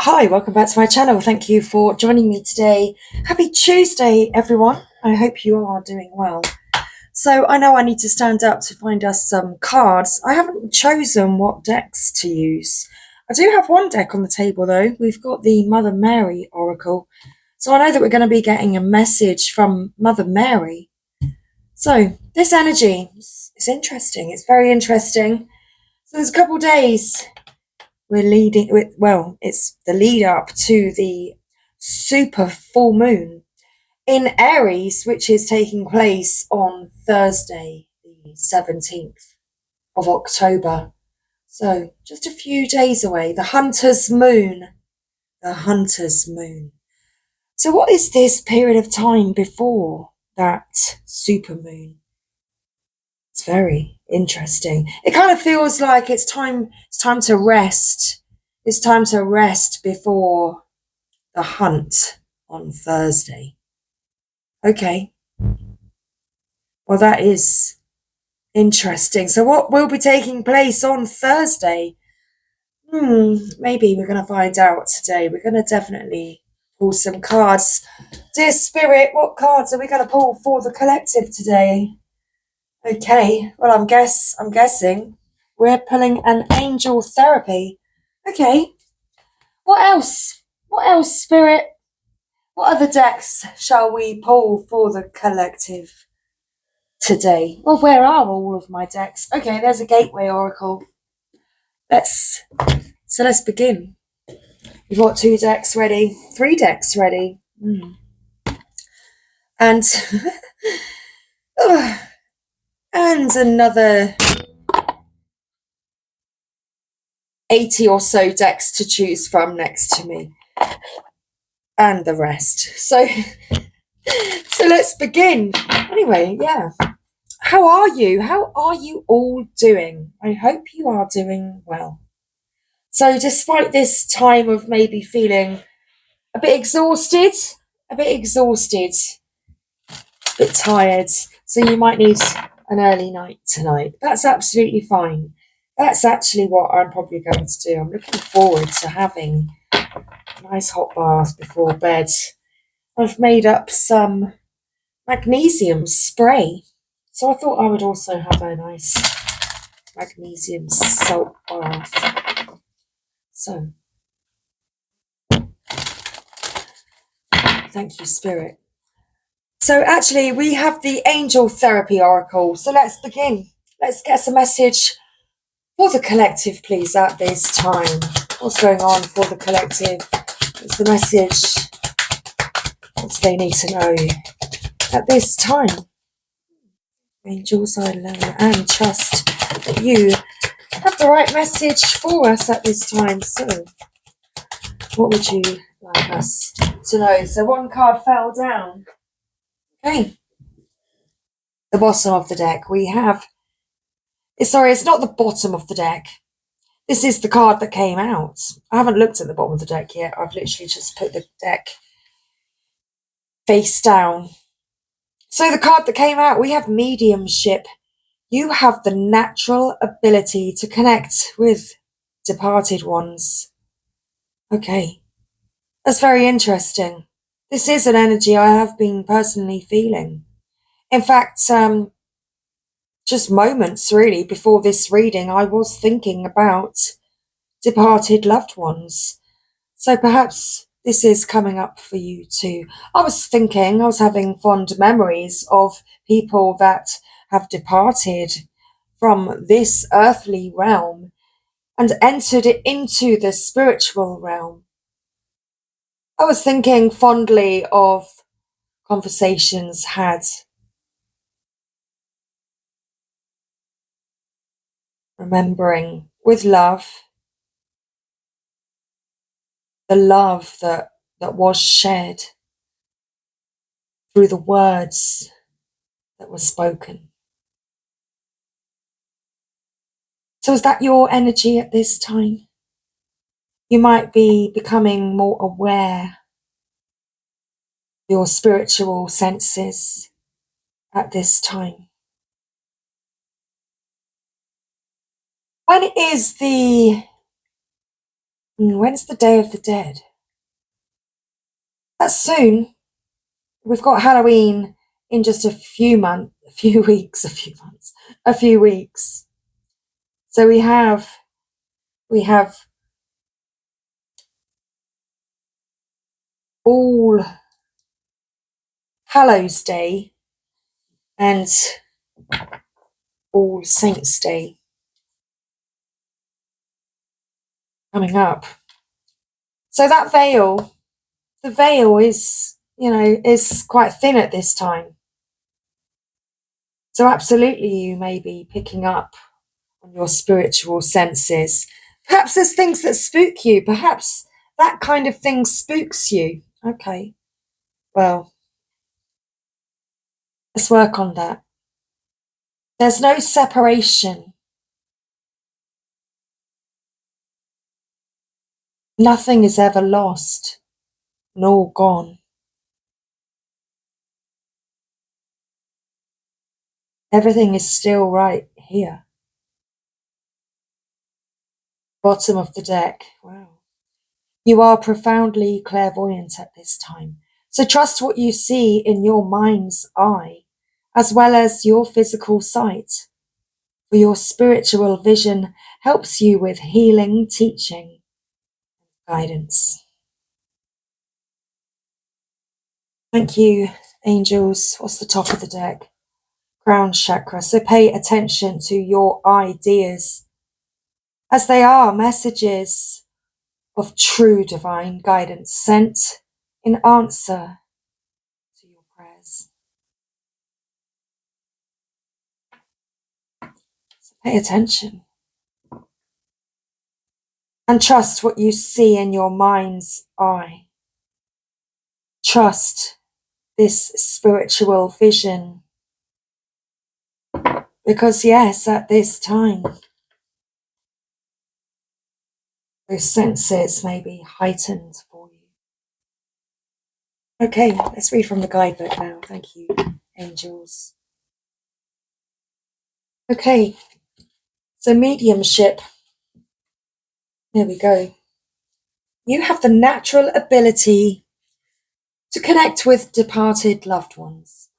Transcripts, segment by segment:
Hi, welcome back to my channel. Thank you for joining me today. Happy Tuesday, everyone. I hope you are doing well. So I know I need to stand up to find us some cards. I haven't chosen what decks to use. I do have one deck on the table though. We've got the Mother Mary Oracle. So I know that we're going to be getting a message from Mother Mary. So this energy is interesting. It's very interesting. So there's a couple days we're leading with, well, it's the lead up to the super full moon in Aries, which is taking place on Thursday, the 17th of October. So just a few days away, the Hunter's Moon. The Hunter's Moon. So what is this period of time before that super moon? It's very interesting. It kind of feels like it's time to rest. It's time to rest before the hunt on Thursday. Okay. Well, that is interesting. So what will be taking place on Thursday? Maybe we're going to find out today. We're going to definitely pull some cards. Dear Spirit, what cards are we going to pull for the collective today? Okay, well, I'm guessing we're pulling an angel therapy. Okay, what else? What else, Spirit? What other decks shall we pull for the collective today? Well, where are all of my decks? Okay, there's a Gateway Oracle. Let's begin. We've got 2 decks ready, 3 decks ready. And and another 80 or so decks to choose from next to me. And the rest. So let's begin. Anyway, yeah. How are you? How are you all doing? I hope you are doing well. So despite this time of maybe feeling a bit exhausted, a bit tired, so you might need an early night tonight. That's absolutely fine. That's actually what I'm probably going to do. I'm looking forward to having a nice hot bath before bed. I've made up some magnesium spray. So I thought I would also have a nice magnesium salt bath. So, thank you, Spirit. So actually, we have the Angel Therapy Oracle. So let's begin. Let's get some message for the collective, please, at this time. What's going on for the collective? What's the message? What do they need to know at this time? Angels, I love and trust that you have the right message for us at this time. So, what would you like us to know? So, one card fell down. Okay. The bottom of the deck. We have... Sorry, it's not the bottom of the deck. This is the card that came out. I haven't looked at the bottom of the deck yet. I've literally just put the deck face down. So, the card that came out, we have Mediumship. You have the natural ability to connect with departed ones. Okay. That's very interesting. This is an energy I have been personally feeling. In fact, just moments really before this reading, I was thinking about departed loved ones. So perhaps this is coming up for you too. I was having fond memories of people that have departed from this earthly realm and entered into the spiritual realm. I was thinking fondly of conversations had, remembering with love, the love that was shared through the words that were spoken. So is that your energy at this time? You might be becoming more aware of your spiritual senses at this time. When is the When's the Day of the Dead? That's soon. We've got Halloween in just a few weeks. So we have All Hallows Day and All Saints Day coming up. So that the veil is quite thin at this time. So absolutely you may be picking up on your spiritual senses. Perhaps there's things that spook you. Perhaps that kind of thing spooks you. Okay, well, let's work on that. There's no separation. Nothing is ever lost nor gone. Everything is still right here. Bottom of the deck. Wow. You are profoundly clairvoyant at this time. So trust what you see in your mind's eye, as well as your physical sight. For your spiritual vision helps you with healing, teaching, guidance. Thank you, angels. What's the top of the deck? Crown chakra. So pay attention to your ideas, as they are messages of true divine guidance sent in answer to your prayers. So pay attention and trust what you see in your mind's eye. Trust this spiritual vision, because yes, at this time those senses may be heightened for you. Okay, let's read from the guidebook now. Thank you, angels. Okay, so mediumship. There we go. You have the natural ability to connect with departed loved ones.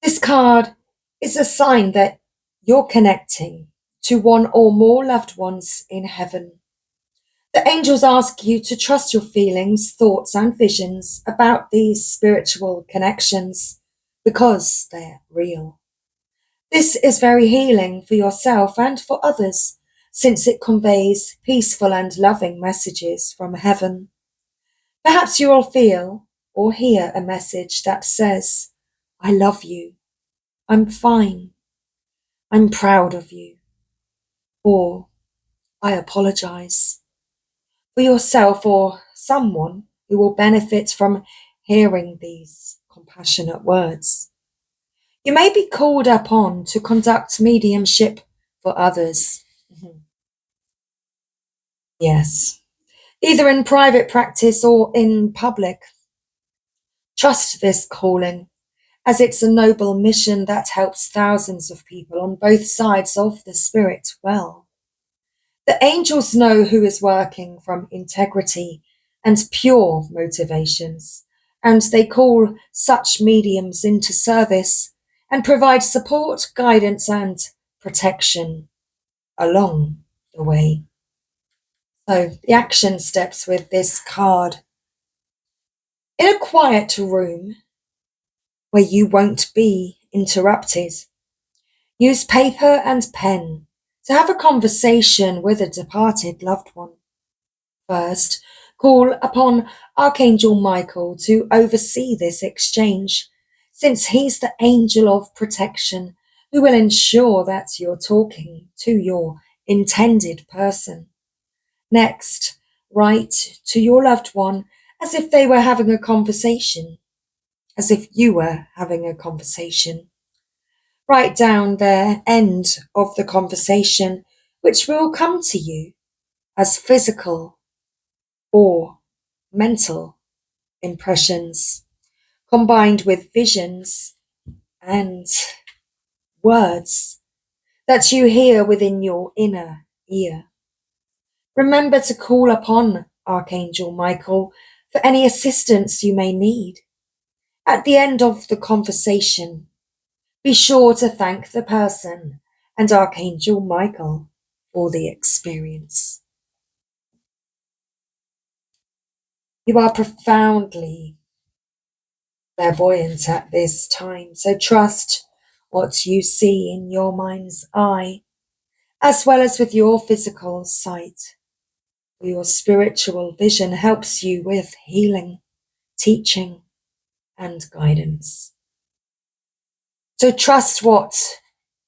This card is a sign that you're connecting to one or more loved ones in heaven. The angels ask you to trust your feelings, thoughts, and visions about these spiritual connections because they're real. This is very healing for yourself and for others, since it conveys peaceful and loving messages from heaven. Perhaps you will feel or hear a message that says, I love you, I'm fine, I'm proud of you, or I apologize. For yourself or someone who will benefit from hearing these compassionate words. You may be called upon to conduct mediumship for others. Yes, either in private practice or in public. Trust this calling, as it's a noble mission that helps thousands of people on both sides of the spirit well. The angels know who is working from integrity and pure motivations, and they call such mediums into service and provide support, guidance, and protection along the way. So, the action steps with this card. In a quiet room where you won't be interrupted, use paper and pen to have a conversation with a departed loved one. First, call upon Archangel Michael to oversee this exchange, since he's the angel of protection who will ensure that you're talking to your intended person. Next, write to your loved one as if they were having a conversation, as if you were having a conversation. Write down their end of the conversation, which will come to you as physical or mental impressions, combined with visions and words that you hear within your inner ear. Remember to call upon Archangel Michael for any assistance you may need. At the end of the conversation, be sure to thank the person and Archangel Michael for the experience. You are profoundly clairvoyant at this time, so trust what you see in your mind's eye, as well as with your physical sight. Your spiritual vision helps you with healing, teaching, and guidance. So trust what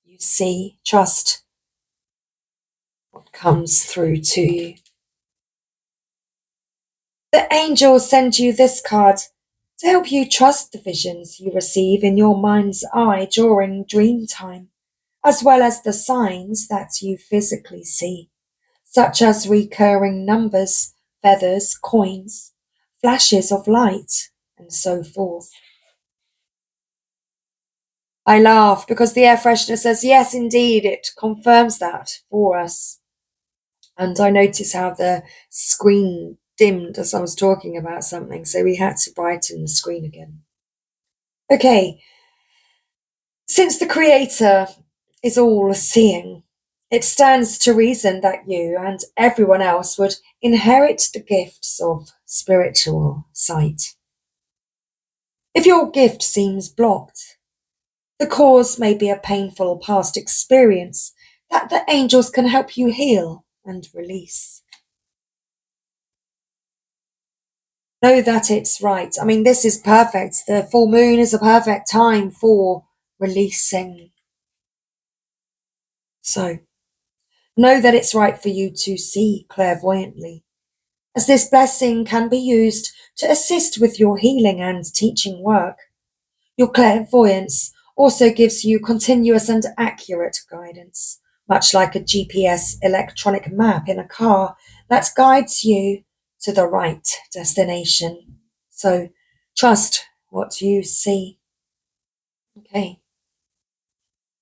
you see, trust what comes through to you. The angels send you this card to help you trust the visions you receive in your mind's eye during dream time, as well as the signs that you physically see, such as recurring numbers, feathers, coins, flashes of light, and so forth. I laugh because the air freshener says, yes, indeed, it confirms that for us. And I notice how the screen dimmed as I was talking about something, so we had to brighten the screen again. Okay, since the Creator is all seeing, it stands to reason that you and everyone else would inherit the gifts of spiritual sight. If your gift seems blocked, the cause may be a painful past experience that the angels can help you heal and release. Know that it's right. I mean, this is perfect. The full moon is a perfect time for releasing. So, know that it's right for you to see clairvoyantly, as this blessing can be used to assist with your healing and teaching work. Your clairvoyance also gives you continuous and accurate guidance, much like a GPS electronic map in a car that guides you to the right destination. So trust what you see. Okay.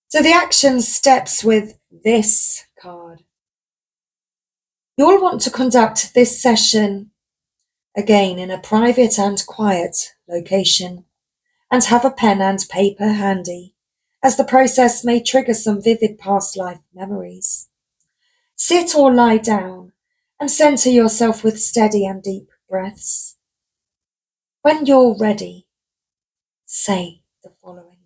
So the action steps with this card. You'll want to conduct this session again in a private and quiet location, and have a pen and paper handy, as the process may trigger some vivid past life memories. Sit or lie down and center yourself with steady and deep breaths. When you're ready, say the following.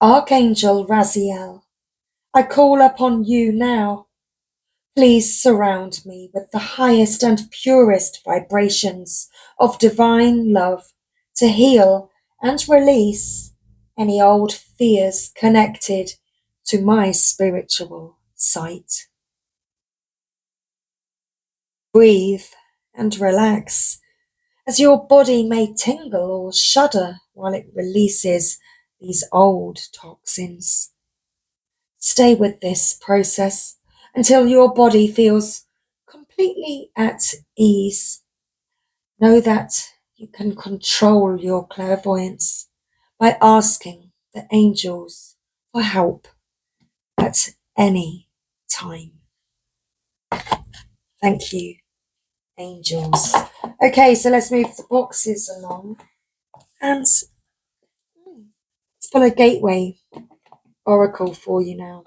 Archangel Raziel, I call upon you now. Please surround me with the highest and purest vibrations of divine love to heal and release any old fears connected to my spiritual sight. Breathe and relax, as your body may tingle or shudder while it releases these old toxins. Stay with this process until your body feels completely at ease. Know that you can control your clairvoyance by asking the angels for help at any time. Thank you, angels. Okay, so let's move the boxes along and let's pull a gateway oracle for you now.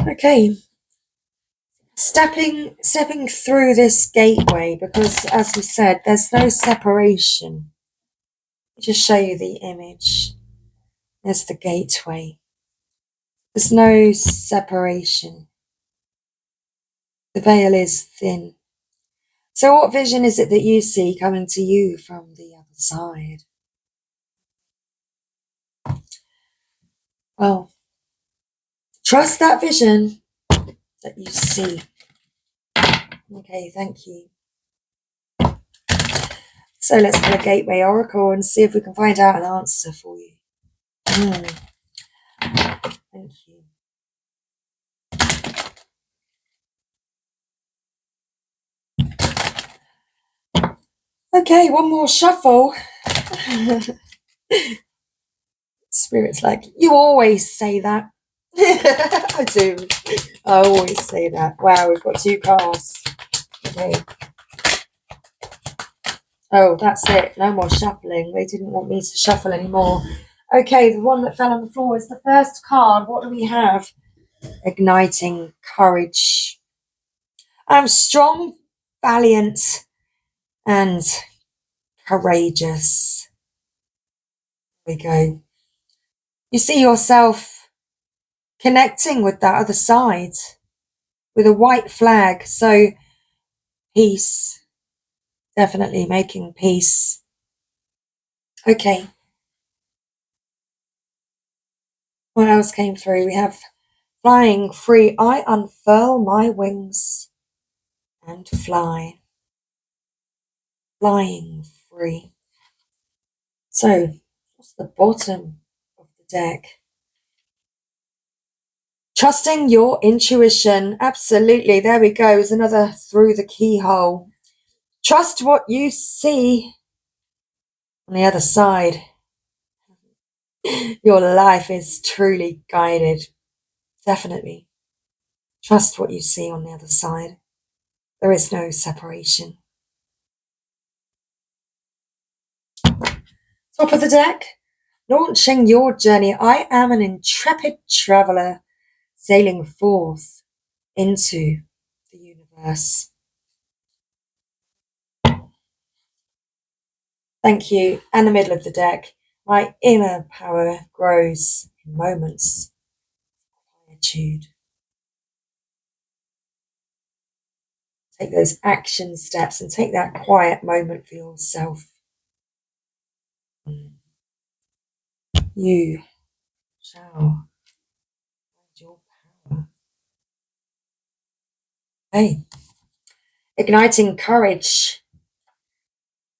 Okay, stepping through this gateway, because as we said, there's no separation. I'll just show you the image. There's the gateway. There's no separation. The veil is thin. So what vision is it that you see coming to you from the other side? Well, trust that vision that you see. Okay, thank you. So let's pull a gateway oracle and see if we can find out an answer for you. Thank you. Okay, one more shuffle. Spirit's like, you always say that. I do. I always say that. Wow, we've got 2 cards. Okay. Oh, that's it. No more shuffling. They didn't want me to shuffle anymore. Okay, the one that fell on the floor is the first card. What do we have? Igniting courage. I'm strong, valiant, and courageous. There we go. You see yourself connecting with that other side with a white flag. So peace, definitely making peace. Okay. What else came through? We have flying free. I unfurl my wings and fly. Flying free. So what's the bottom of the deck? Trusting your intuition. Absolutely. There we go. There's another through the keyhole. Trust what you see on the other side. Your life is truly guided. Definitely. Trust what you see on the other side. There is no separation. Top of the deck. Launching your journey. I am an intrepid traveler sailing forth into the universe. Thank you. And the middle of the deck. My inner power grows in moments of quietude. Take those action steps and take that quiet moment for yourself. You shall find your power. Hey, igniting courage,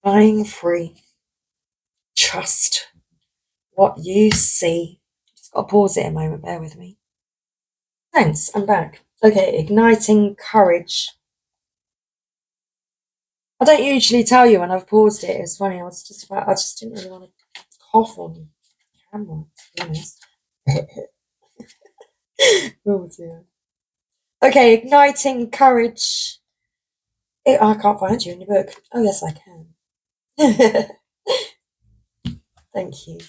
flying free. Trust what you see. Just got to pause it a moment, bear with me. Thanks, I'm back. Okay, igniting courage. I don't usually tell you when I've paused it. It's funny, I just didn't really want to cough on camera, to be honest. Oh dear. Okay, igniting courage. I can't find you in your book. Oh, yes, I can. Thank you.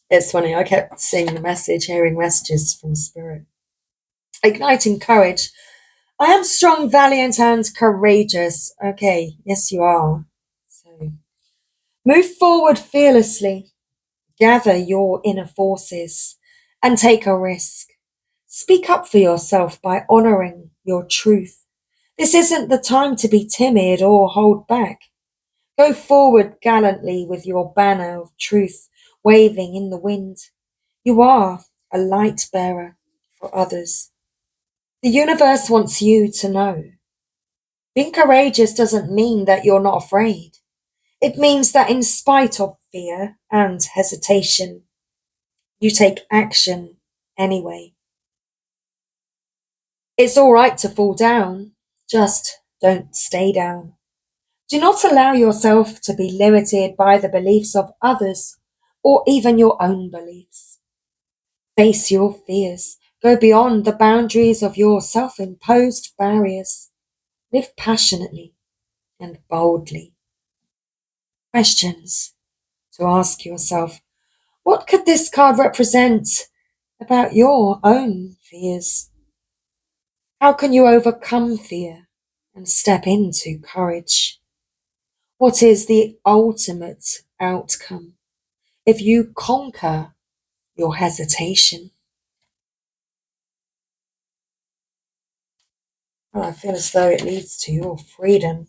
It's funny, I kept seeing the message, hearing messages from Spirit. Igniting courage. I am strong, valiant, and courageous. Okay, yes, you are. So move forward fearlessly. Gather your inner forces and take a risk. Speak up for yourself by honoring your truth. This isn't the time to be timid or hold back. Go forward gallantly with your banner of truth waving in the wind. You are a light bearer for others. The universe wants you to know. Being courageous doesn't mean that you're not afraid. It means that in spite of fear and hesitation, you take action anyway. It's all right to fall down, just don't stay down. Do not allow yourself to be limited by the beliefs of others or even your own beliefs. Face your fears. Go beyond the boundaries of your self-imposed barriers. Live passionately and boldly. Questions to ask yourself. What could this card represent about your own fears? How can you overcome fear and step into courage? What is the ultimate outcome if you conquer your hesitation? Well, I feel as though it leads to your freedom.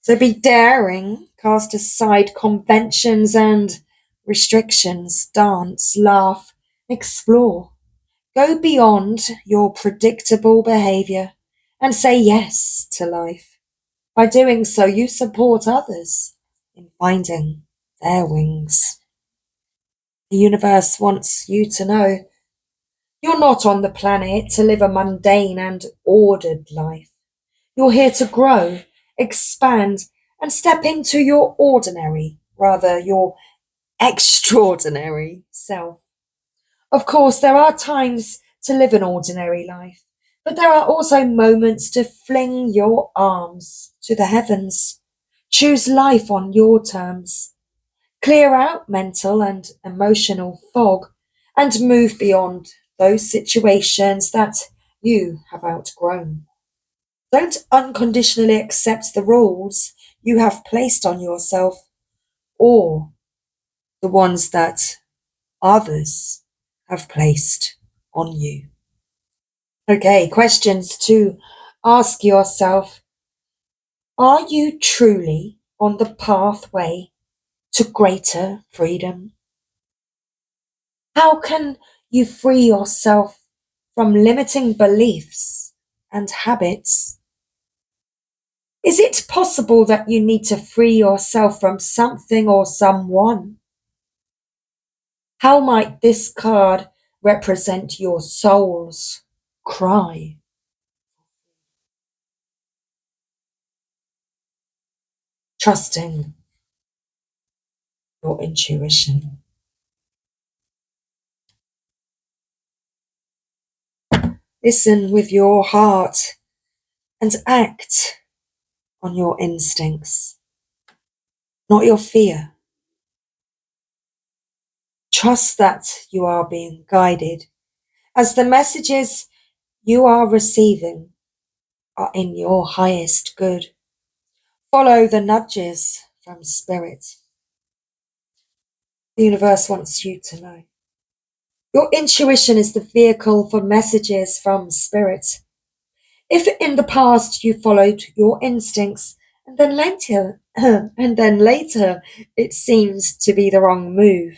So be daring, cast aside conventions and restrictions, dance, laugh, explore. Go beyond your predictable behaviour and say yes to life. By doing so, you support others in finding their wings. The universe wants you to know you're not on the planet to live a mundane and ordered life. You're here to grow, expand, and step into your ordinary, rather your extraordinary self. Of course, there are times to live an ordinary life, but there are also moments to fling your arms to the heavens. Choose life on your terms. Clear out mental and emotional fog and move beyond those situations that you have outgrown. Don't unconditionally accept the rules you have placed on yourself or the ones that others have placed on you. Okay, questions to ask yourself. Are you truly on the pathway to greater freedom? How can you free yourself from limiting beliefs and habits? Is it possible that you need to free yourself from something or someone? How might this card represent your soul's cry? Trusting your intuition. Listen with your heart and act on your instincts, not your fear. Trust that you are being guided as the messages you are receiving are in your highest good. Follow the nudges from spirit. The universe wants you to know. Your intuition is the vehicle for messages from spirit. If in the past you followed your instincts and then later it seems to be the wrong move,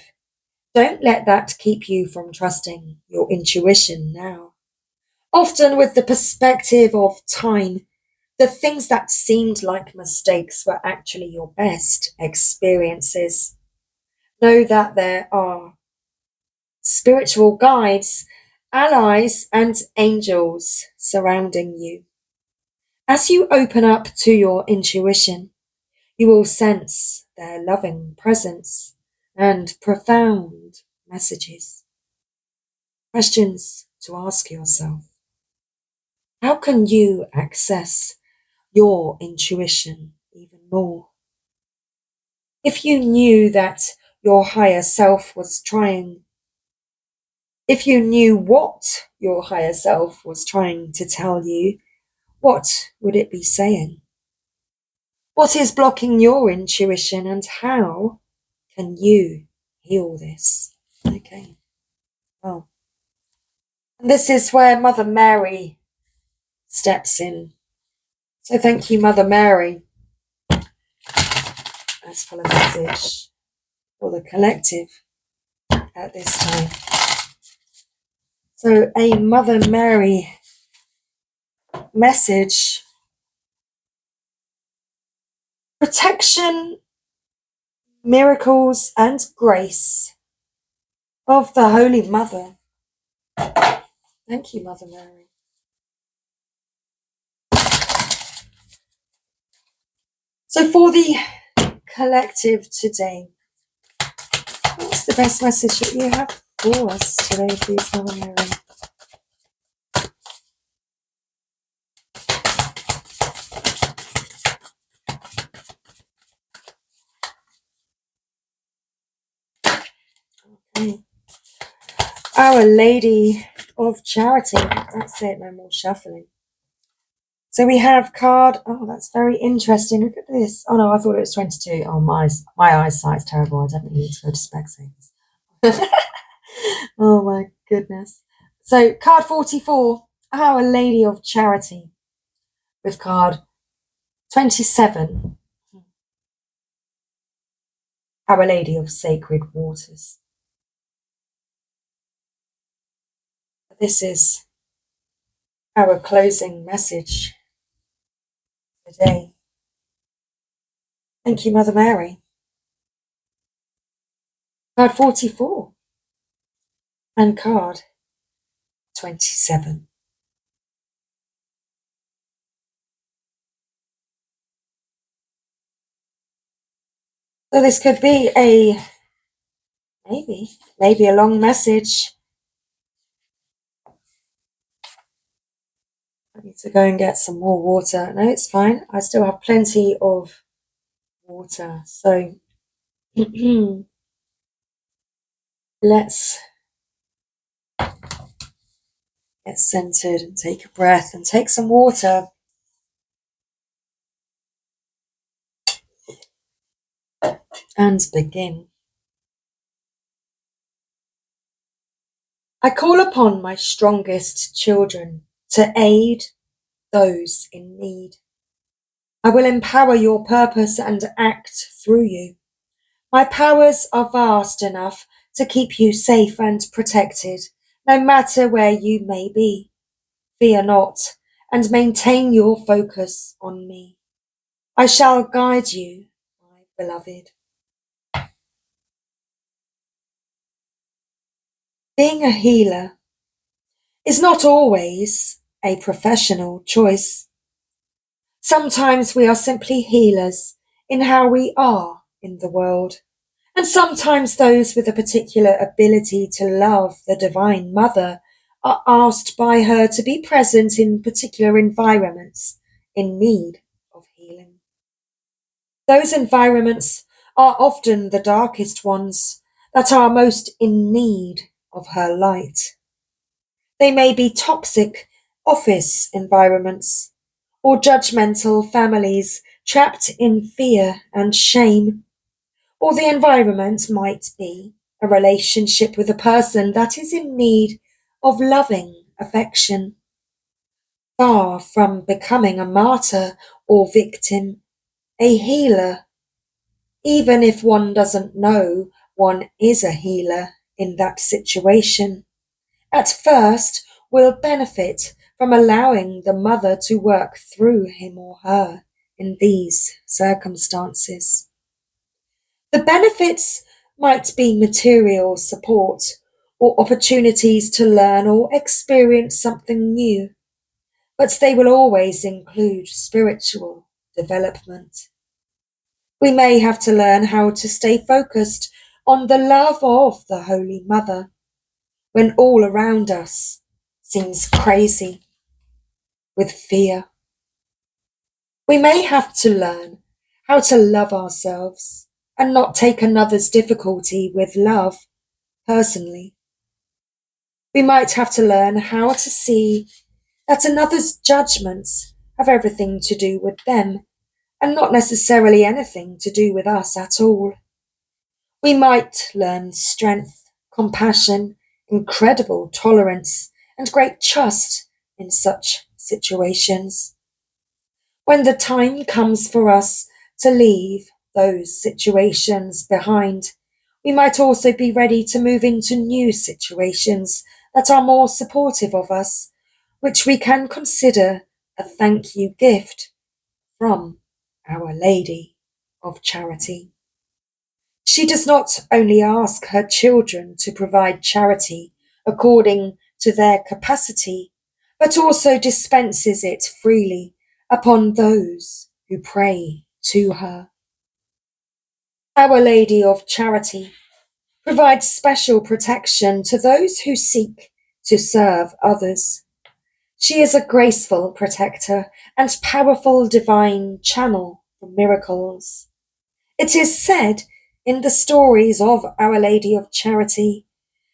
don't let that keep you from trusting your intuition now. Often with the perspective of time, the things that seemed like mistakes were actually your best experiences. Know that there are spiritual guides, allies, and angels surrounding you. As you open up to your intuition, you will sense their loving presence and profound messages. Questions to ask yourself. How can you access your intuition even more? If you knew that your higher self was trying, if you knew what your higher self was trying to tell you, what would it be saying? What is blocking your intuition and how can you heal this? Okay, well, and this is where Mother Mary steps in. So thank you, Mother Mary. That's full of message for the collective at this time. So a Mother Mary message. Protection, miracles, and grace of the Holy Mother. Thank you, Mother Mary. So for the collective today, what's the best message that you have for us today, please, Mother Mary? Okay. Our Lady of Charity. That's it, no more shuffling. So we have card. Oh, that's very interesting. Look at this. Oh no, I thought it was 22. Oh, my eyesight's terrible. I definitely need to go to Specsavers. Oh my goodness. So card 44, Our Lady of Charity, with card 27, Our Lady of Sacred Waters. This is our closing message today. Thank you, Mother Mary. Card 44 and card 27. So this could be maybe a long message I need to go and get some more water. No, it's fine. I still have plenty of water. So let's get centered and take a breath and take some water. And begin. I call upon my strongest children to aid those in need. I will empower your purpose and act through you. My powers are vast enough to keep you safe and protected, no matter where you may be. Fear not, and maintain your focus on me. I shall guide you, my beloved. Being a healer is not always a professional choice. Sometimes we are simply healers in how we are in the world. And sometimes those with a particular ability to love the Divine Mother are asked by her to be present in particular environments in need of healing. Those environments are often the darkest ones that are most in need of her light. They may be toxic office environments or judgmental families trapped in fear and shame. Or the environment might be a relationship with a person that is in need of loving affection. Far from becoming a martyr or victim, a healer, even if one doesn't know one is a healer in that situation, at first will benefit from allowing the mother to work through him or her in these circumstances. The benefits might be material support or opportunities to learn or experience something new, but they will always include spiritual development. We may have to learn how to stay focused on the love of the Holy Mother when all around us seems crazy with fear. We may have to learn how to love ourselves and not take another's difficulty with love personally. We might have to learn how to see that another's judgments have everything to do with them and not necessarily anything to do with us at all. We might learn strength, compassion, incredible tolerance, and great trust in such situations. When the time comes for us to leave those situations behind, we might also be ready to move into new situations that are more supportive of us, which we can consider a thank you gift from Our Lady of Charity. She does not only ask her children to provide charity according to their capacity, but also dispenses it freely upon those who pray to her. Our Lady of Charity provides special protection to those who seek to serve others. She is a graceful protector and powerful divine channel for miracles. It is said in the stories of Our Lady of Charity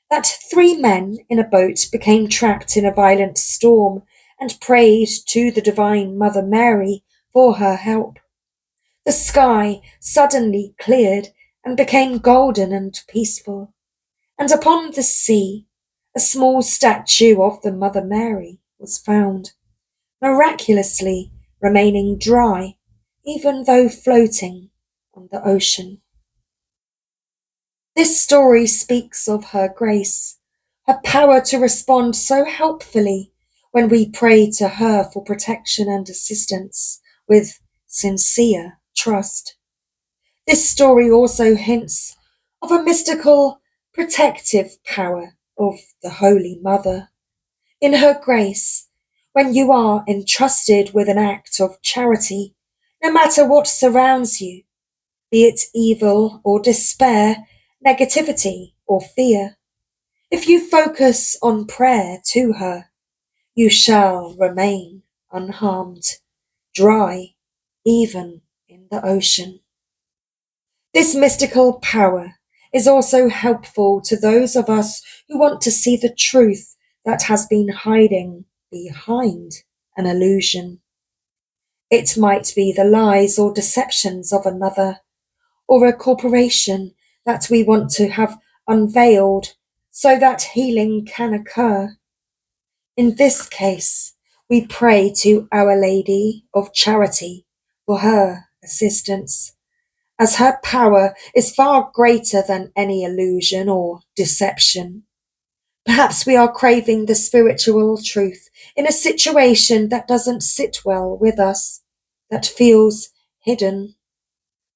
that 3 men in a boat became trapped in a violent storm and prayed to the Divine Mother Mary for her help. The sky suddenly cleared and became golden and peaceful, and upon the sea a small statue of the Mother Mary was found, miraculously remaining dry even though floating on the ocean. This story speaks of her grace, her power to respond so helpfully when we pray to her for protection and assistance with sincere trust. This story also hints of a mystical protective power of the Holy Mother. In her grace, when you are entrusted with an act of charity, no matter what surrounds you, be it evil or despair, negativity or fear, if you focus on prayer to her, you shall remain unharmed, dry, even in the ocean. This mystical power is also helpful to those of us who want to see the truth that has been hiding behind an illusion. It might be the lies or deceptions of another, or a corporation that we want to have unveiled so that healing can occur. In this case, we pray to Our Lady of Charity for her assistance, as her power is far greater than any illusion or deception. Perhaps we are craving the spiritual truth in a situation that doesn't sit well with us, that feels hidden.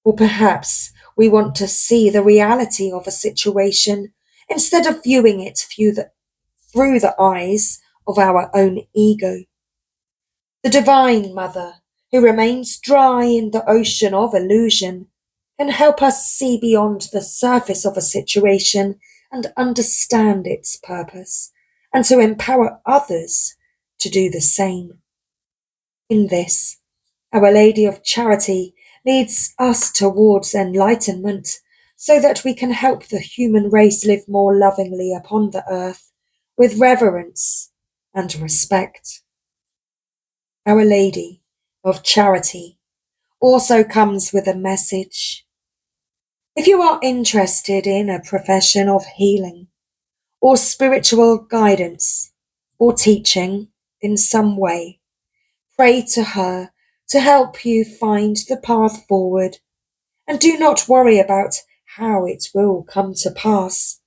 Or perhaps we want to see the reality of a situation instead of viewing it through the eyes of our own ego. The Divine Mother, who remains dry in the ocean of illusion, can help us see beyond the surface of a situation and understand its purpose, and to empower others to do the same. In this, Our Lady of Charity leads us towards enlightenment so that we can help the human race live more lovingly upon the earth with reverence and respect. Our Lady of Charity also comes with a message. If you are interested in a profession of healing or spiritual guidance or teaching in some way, pray to her to help you find the path forward, and do not worry about how it will come to pass.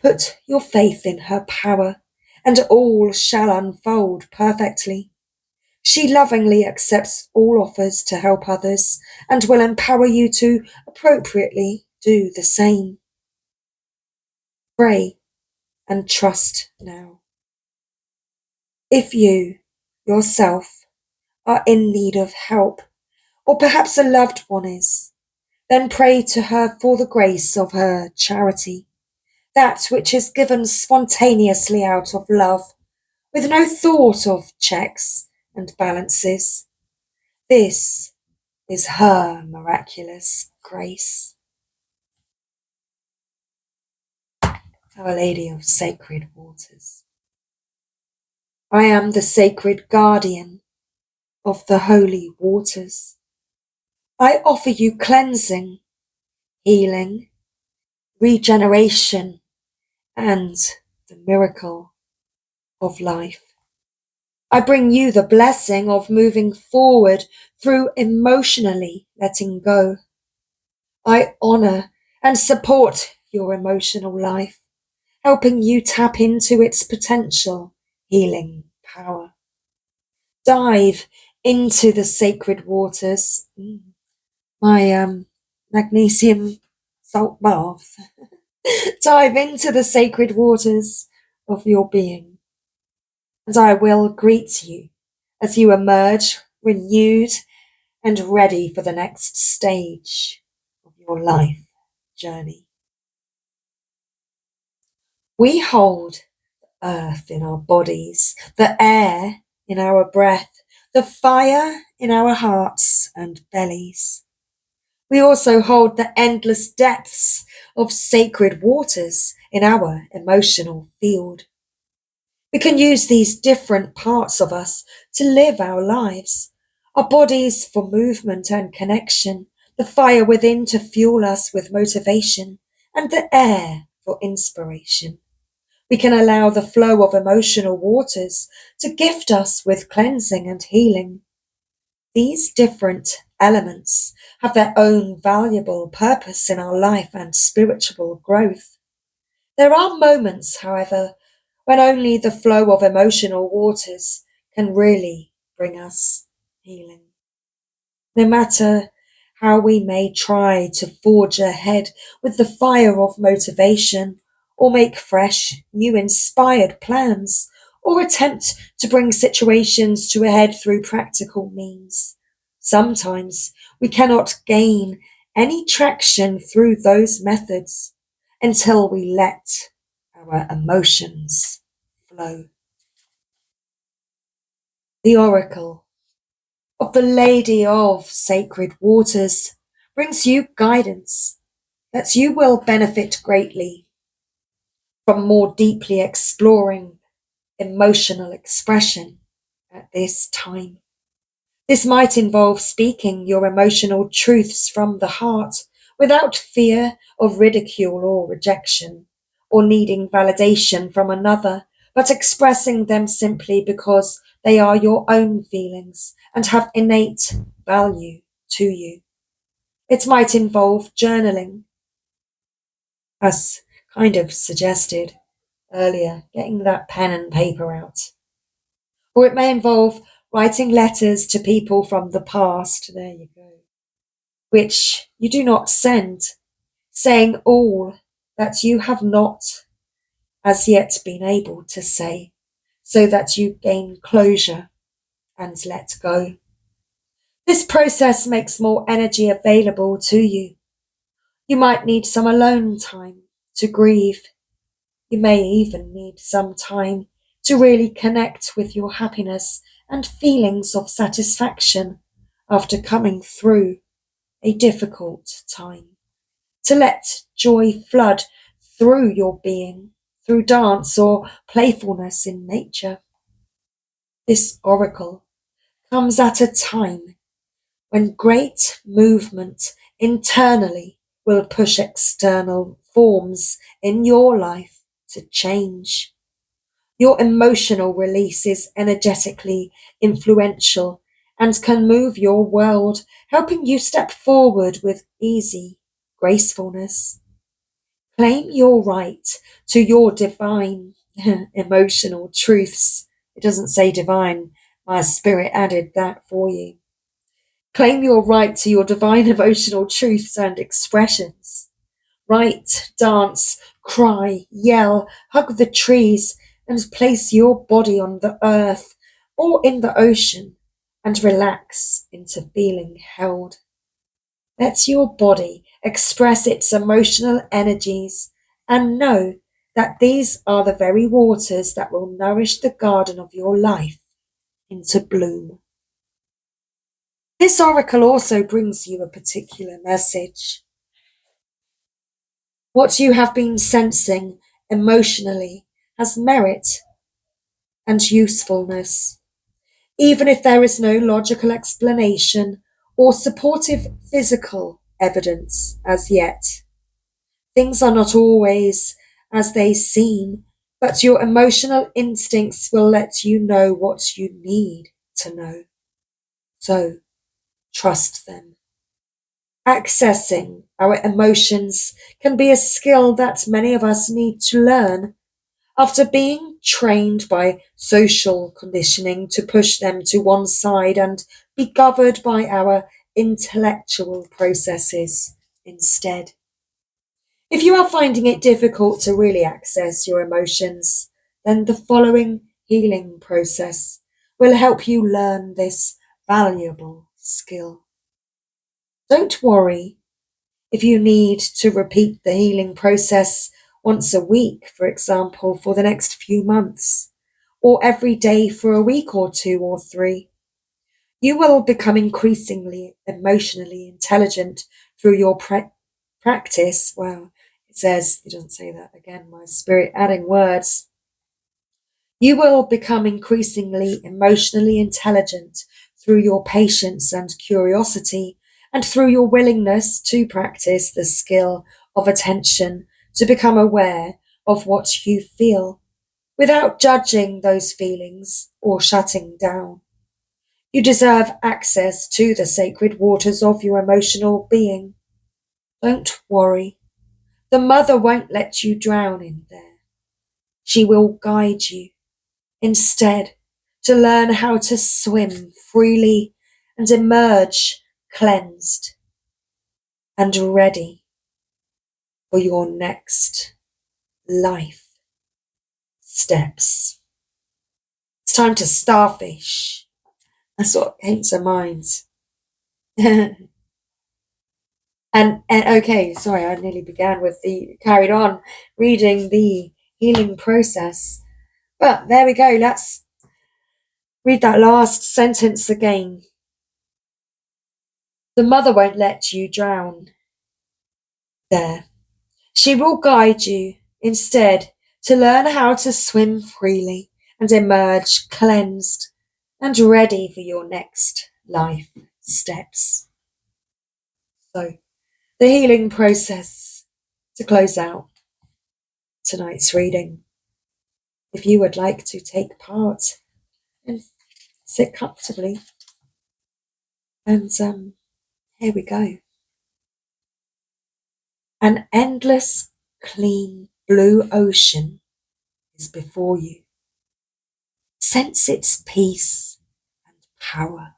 Put your faith in her power, and all shall unfold perfectly. She lovingly accepts all offers to help others and will empower you to appropriately do the same. Pray and trust now. If you, yourself, are in need of help, or perhaps a loved one is, then pray to her for the grace of her charity, that which is given spontaneously out of love, with no thought of checks and balances. This is her miraculous grace. Our Lady of Sacred Waters. I am the sacred guardian of the holy waters. I offer you cleansing, healing, regeneration, and the miracle of life. I bring you the blessing of moving forward through emotionally letting go. I honor and support your emotional life, helping you tap into its potential healing power. Dive into the sacred waters. My magnesium salt bath. Dive into the sacred waters of your being, and I will greet you as you emerge renewed and ready for the next stage of your life journey. We hold earth in our bodies, the air in our breath, the fire in our hearts and bellies. We also hold the endless depths of sacred waters in our emotional field. We can use these different parts of us to live our lives, our bodies for movement and connection, the fire within to fuel us with motivation, and the air for inspiration. We can allow the flow of emotional waters to gift us with cleansing and healing. These different elements have their own valuable purpose in our life and spiritual growth. There are moments, however, when only the flow of emotional waters can really bring us healing. No matter how we may try to forge ahead with the fire of motivation, or make fresh, new inspired plans, or attempt to bring situations to a head through practical means, sometimes we cannot gain any traction through those methods until we let our emotions flow. The oracle of the Lady of Sacred Waters brings you guidance that you will benefit greatly from more deeply exploring emotional expression at this time. This might involve speaking your emotional truths from the heart without fear of ridicule or rejection, or needing validation from another, but expressing them simply because they are your own feelings and have innate value to you. It might involve journaling, as kind of suggested earlier, getting that pen and paper out. Or it may involve writing letters to people from the past, there you go, which you do not send, saying all that you have not as yet been able to say, so that you gain closure and let go. This process makes more energy available to you. You might need some alone time to grieve. You may even need some time to really connect with your happiness and feelings of satisfaction after coming through a difficult time. To let joy flood through your being, through dance or playfulness in nature. This oracle comes at a time when great movement internally will push external forms in your life to change. Your emotional release is energetically influential and can move your world, helping you step forward with easy gracefulness. Claim your right to your divine emotional truths. It doesn't say divine, my spirit added that for you. Claim your right to your divine emotional truths and expressions. Write, dance, cry, yell, hug the trees, and place your body on the earth or in the ocean and relax into feeling held. Let your body express its emotional energies and know that these are the very waters that will nourish the garden of your life into bloom. This oracle also brings you a particular message. What you have been sensing emotionally has merit and usefulness, even if there is no logical explanation or supportive physical evidence as yet. Things are not always as they seem, but your emotional instincts will let you know what you need to know. So, trust them. Accessing our emotions can be a skill that many of us need to learn after being trained by social conditioning to push them to one side and be governed by our intellectual processes instead. If you are finding it difficult to really access your emotions, then the following healing process will help you learn this valuable skill. Don't worry if you need to repeat the healing process once a week, for example, for the next few months, or every day for a week or two or three. You will become increasingly emotionally intelligent through your practice. Well, it doesn't say that again, my spirit adding words. You will become increasingly emotionally intelligent through your patience and curiosity, and through your willingness to practice the skill of attention to become aware of what you feel without judging those feelings or shutting down. You deserve access to the sacred waters of your emotional being. Don't worry. The mother won't let you drown in there. She will guide you instead to learn how to swim freely and emerge cleansed and ready for your next life steps. It's time to starfish. That's what came to mind. And okay, sorry, I nearly began with carried on reading the healing process. But there we go. Read that last sentence again. The mother won't let you drown. There. She will guide you instead to learn how to swim freely and emerge cleansed and ready for your next life steps. So, the healing process to close out tonight's reading. If you would like to take part and sit comfortably, and here we go. An endless, clean blue ocean is before you. Sense its peace and power.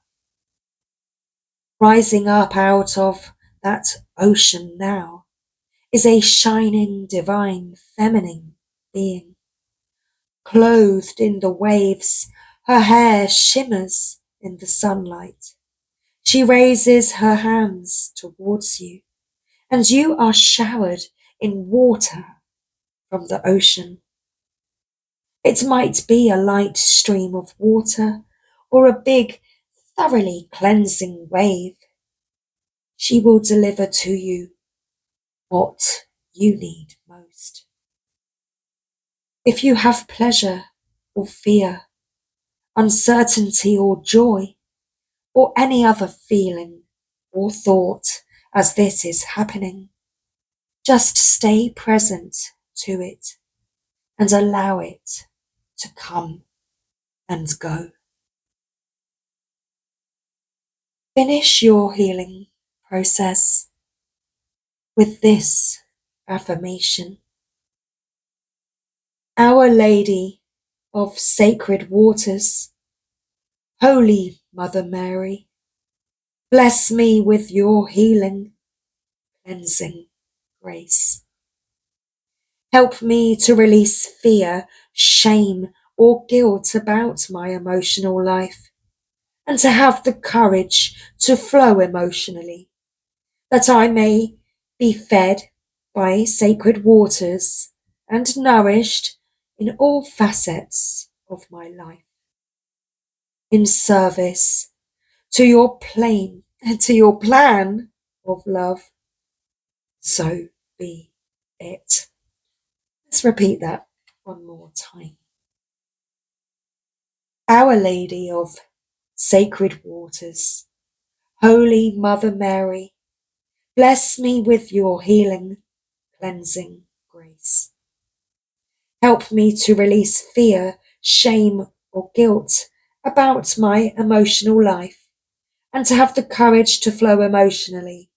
Rising up out of that ocean now is a shining, divine, feminine being. Clothed in the waves, her hair shimmers in the sunlight. She raises her hands towards you, and you are showered in water from the ocean. It might be a light stream of water or a big, thoroughly cleansing wave. She will deliver to you what you need most. If you have pleasure or fear, uncertainty or joy, or any other feeling or thought as this is happening, just stay present to it and allow it to come and go. Finish your healing process with this affirmation. Our Lady of Sacred Waters, Holy Mother Mary, bless me with your healing, cleansing grace. Help me to release fear, shame, or guilt about my emotional life, and to have the courage to flow emotionally, that I may be fed by sacred waters and nourished in all facets of my life, in service to your plan of love. So be it. Let's repeat that one more time. Our Lady of Sacred Waters, Holy Mother Mary, bless me with your healing, cleansing grace. Help me to release fear, shame, or guilt about my emotional life, and to have the courage to flow emotionally,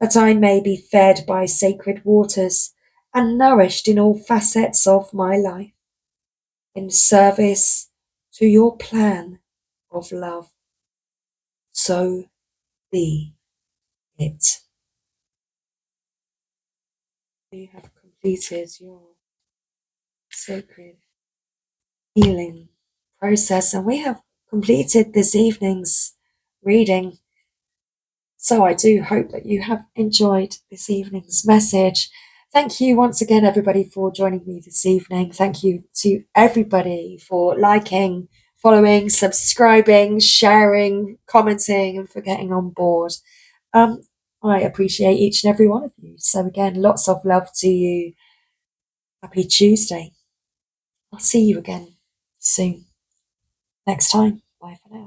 that I may be fed by sacred waters and nourished in all facets of my life, in service to your plan of love. So be it. You have completed your sacred healing process, and we have completed this evening's reading. So I do hope that you have enjoyed this evening's message. Thank you once again, everybody, for joining me this evening. Thank you to everybody for liking, following, subscribing, sharing, commenting, and for getting on board. I appreciate each and every one of you. So again, lots of love to you. Happy Tuesday. I'll see you again soon. Next time. Bye for now.